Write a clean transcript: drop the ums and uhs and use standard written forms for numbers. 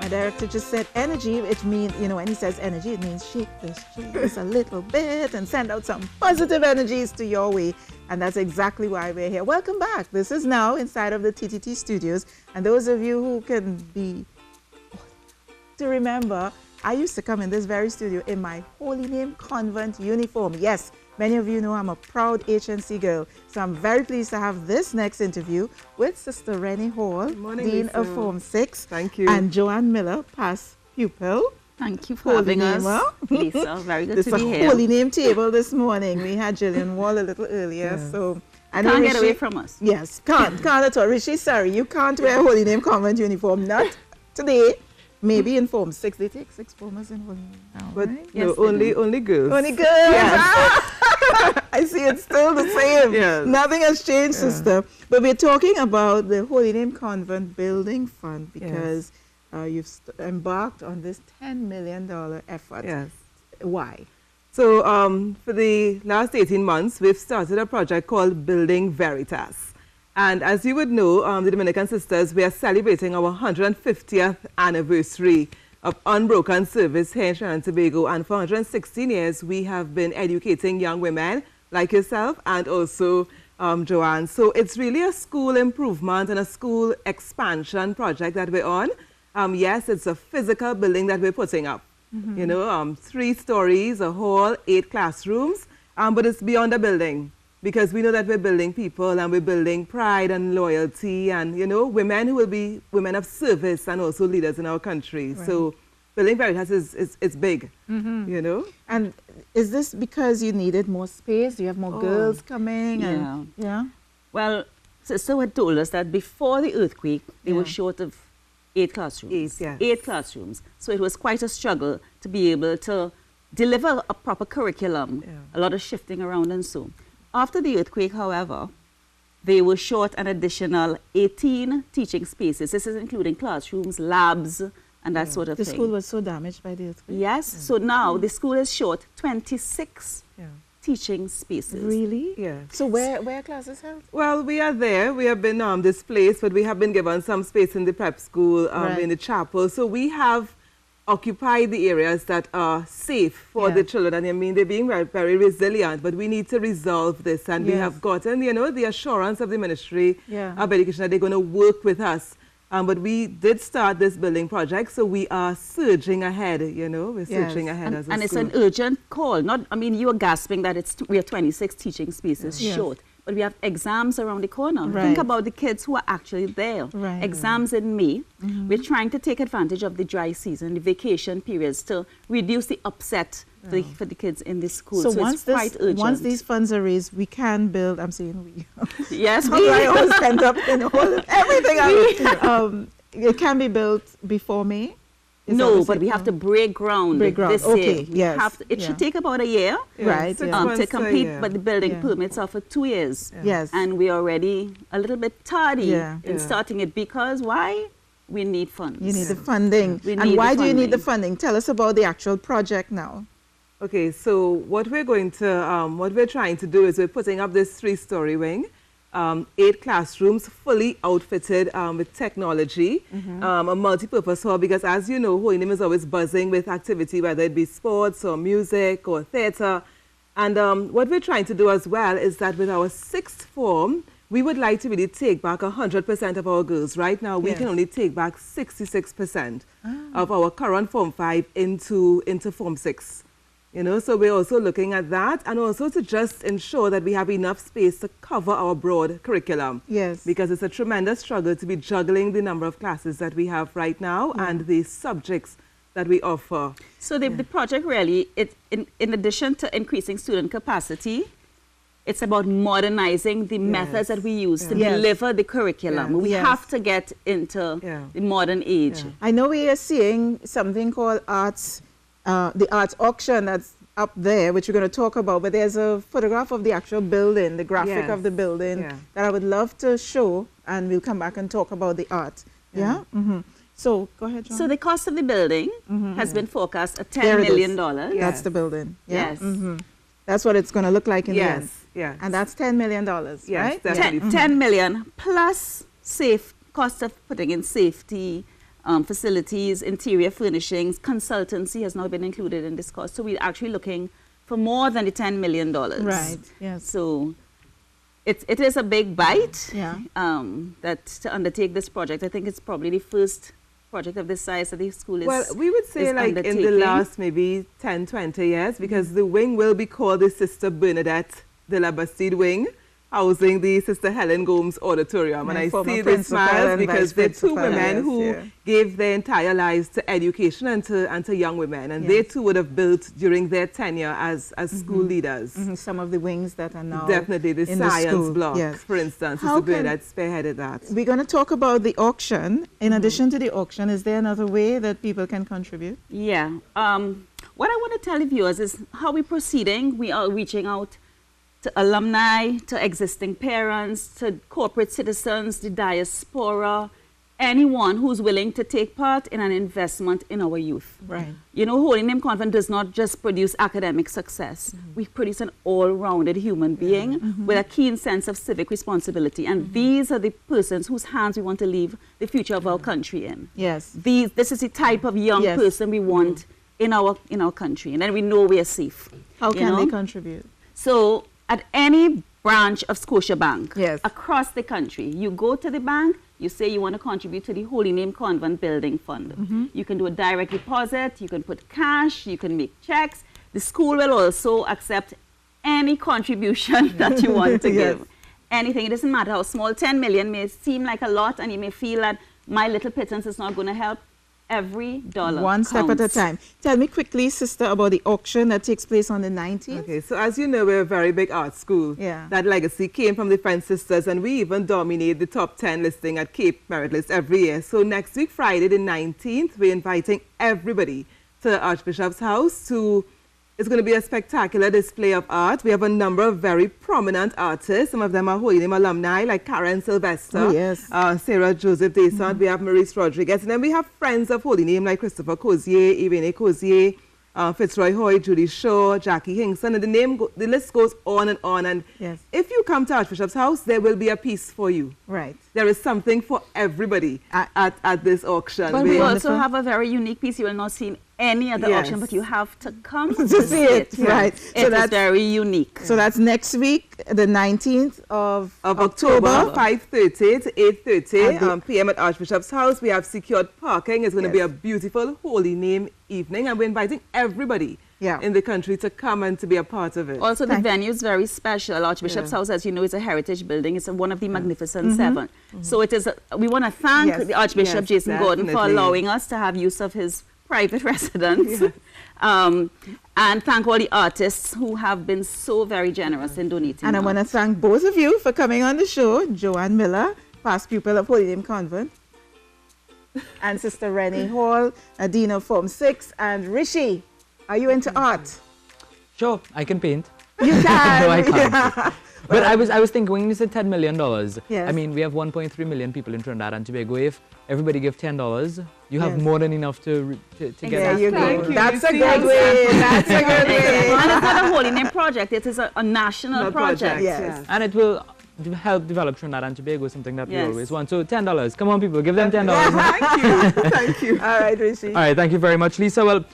My director just said energy, it means, when he says energy, it means shake this a little bit and send out some positive energies to your way. And that's exactly why we're here. Welcome back. This is now inside of the TTT studios. And those of you who can be to remember, I used to come in this very studio in my Holy Name Convent uniform. Yes, many of you know I'm a proud HNC girl. So I'm very pleased to have this next interview with Sister Rennie Hall, morning, Dean Lisa. of Form 6. Thank you. And Joanne Miller, past pupil. Thank you for having us, Lisa. Very good to be here. This is a Holy Name table this morning. We had Gillian Wall a little earlier, so... I can't get away from us. Yes, can't at all. Rishi, sorry, you can't wear a Holy Name Convent uniform. Not today. Maybe in Form 6. They take 6 formers in Holy Name now, But right? no, only girls. Only girls. Yes. I see it's still the same. Yes. Nothing has changed, sister. But we're talking about the Holy Name Convent Building Fund because you've embarked on this $10 million effort. Yes. Why? So for the last 18 months, we've started a project called Building Veritas. And as you would know, the Dominican Sisters, we are celebrating our 150th anniversary of unbroken service here in Trinidad and Tobago. And for 116 years, we have been educating young women like yourself and also Joanne. So it's really a school improvement and a school expansion project that we're on. Yes, it's a physical building that we're putting up. Mm-hmm. 3 stories, a hall, 8 classrooms, but it's beyond a building. Because we know that we're building people and we're building pride and loyalty and, women who will be women of service and also leaders in our country. Right. So Building Veritas is big, And is this because you needed more space? Do you have more girls coming? Yeah. Yeah. Well, Sister had told us that before the earthquake, they were short of 8 classrooms. 8 classrooms. So it was quite a struggle to be able to deliver a proper curriculum, a lot of shifting around and so. After the earthquake, however, they were short an additional 18 teaching spaces. This is including classrooms, labs, and that sort of thing. The school was so damaged by the earthquake? Yes. So now the school is short 26 teaching spaces. Really? Yeah. So where are classes held? Well, we are there. We have been displaced, but we have been given some space in the prep school, in the chapel. So we have occupy the areas that are safe for the children. And I mean, they're being very, very resilient, but we need to resolve this. And we have gotten, the assurance of the Ministry of Education that they're going to work with us. But we did start this building project, so we are surging ahead, we're surging ahead as a And school. it's an urgent call. You were gasping that we are 26 teaching spaces short. But we have exams around the corner. Right. Think about the kids who are actually there. Right. Exams in May. We're trying to take advantage of the dry season, the vacation periods, to reduce the upset for the kids in the school. So it's quite urgent. Once these funds are raised, we can build, I'm saying we. Yes, I always end up in everything. It can be built before May. No, but we have to break ground this year. Yes. It should take about a year to complete, but the building permits are for 2 years. Yes. And we're already a little bit tardy in starting it because why? We need funds. You need the funding. And why do you need the funding? Tell us about the actual project now. Okay, so what we're trying to do is we're putting up this 3-story wing. 8 classrooms fully outfitted with technology, a multi-purpose hall, because as you know, Holy Name is always buzzing with activity, whether it be sports or music or theater. And what we're trying to do as well is that with our 6th form, we would like to really take back 100% of our girls. Right now, we can only take back 66% of our current Form 5 into Form 6. So we're also looking at that and also to just ensure that we have enough space to cover our broad curriculum. Yes. Because it's a tremendous struggle to be juggling the number of classes that we have right now and the subjects that we offer. So the project really, in addition to increasing student capacity, it's about modernizing the methods that we use to deliver the curriculum. We have to get into the modern age. I know we are seeing something called the arts auction that's up there, which we're going to talk about, but there's a photograph of the actual building, the graphic of the building that I would love to show, and we'll come back and talk about the art. So go ahead, John. So the cost of the building has been forecast at $10 million. That's the building. Yes. That's what it's going to look like in the end. Yes. And that's $10 million, right? Definitely. 10 million plus cost of putting in safety, facilities, interior furnishings, consultancy has now been included in this cost. So we're actually looking for more than the $10 million. Right, yes. So it is a big bite Yeah. that to undertake this project. I think it's probably the first project of this size that the school is Well, we would say is like in the undertaking. last maybe 10, 20 years, because the wing will be called the Sister Bernadette de la Bastide Wing, housing the Sister Helen Gomes Auditorium. And I see this smiles because they're two women who gave their entire lives to education and to young women. And they too would have built during their tenure as school leaders. Some of the wings that are now Definitely the in science the school. block, Yes. for instance, How Sister Bernadette spearheaded that. We're going to talk about the auction. In addition to the auction, is there another way that people can contribute? Yeah. What I want to tell the viewers is how we're proceeding. We are reaching out to alumni, to existing parents, to corporate citizens, the diaspora, anyone who's willing to take part in an investment in our youth. Right. You know, Holy Name Convent does not just produce academic success. We produce an all-rounded human being with a keen sense of civic responsibility. And these are the persons whose hands we want to leave the future of our country in. Yes. This is the type of young person we want in our country. And then we know we are safe. How can they contribute? So at any branch of Scotiabank across the country, you go to the bank, you say you want to contribute to the Holy Name Convent Building Fund. You can do a direct deposit, you can put cash, you can make checks. The school will also accept any contribution that you want to give. Anything, it doesn't matter how small. 10 million may seem like a lot, and you may feel that my little pittance is not going to help. Every dollar One step at a time. Tell me quickly, sister, about the auction that takes place on the 19th. Okay, so as you know, we're a very big art school. Yeah. That legacy came from the French sisters, and we even dominate the top 10 listing at Cape Merit List every year. So next week, Friday the 19th, we're inviting everybody to the Archbishop's house to... It's going to be a spectacular display of art. We have a number of very prominent artists. Some of them are Holy Name alumni, like Karen Sylvester, Sarah Joseph Desant. We have Maurice Rodriguez. And then we have friends of Holy Name, like Christopher Cozier, Irene Cozier, Fitzroy Hoy, Judy Shaw, Jackie Hinkson. And the list goes on and on. And if you come to Archbishop's house, there will be a piece for you. Right. There is something for everybody at this auction. But we also have a very unique piece you will not see in any other auction, but you have to come to see it. Right. So that's very unique. So that's next week, the 19th of October, 5:30 to 8:30 p.m. at Archbishop's house. We have secured parking. It's going to be a beautiful Holy Name evening, and we're inviting everybody in the country to come and to be a part of it. Also, the venue is very special. Archbishop's House, as you know, is a heritage building. It's one of the Magnificent Seven. So it is. We want to thank the Archbishop Jason Gordon for allowing us to have use of his private residence. And thank all the artists who have been so very generous in donating. And I want to thank both of you for coming on the show. Joanne Miller, past pupil of Holy Name Convent, and Sister Rennie Hall, Dean of Form 6, and Rishi. Are you into art? Sure, I can paint. You can. No, I can't. But I was thinking, when you said $10 million, yes. I mean, we have 1.3 million people in Trinidad and Tobago. If everybody give $10, you have more than enough to get There that. you go. That's a good way. That's a good way. And it's not a Holy Name project. It is a national project. Yes. And it will help develop Trinidad and Tobago, something that we always want. So $10. Come on, people. Give them $10. Thank you. Thank you. All right, Rishi. All right. Thank you very much, Lisa. Well,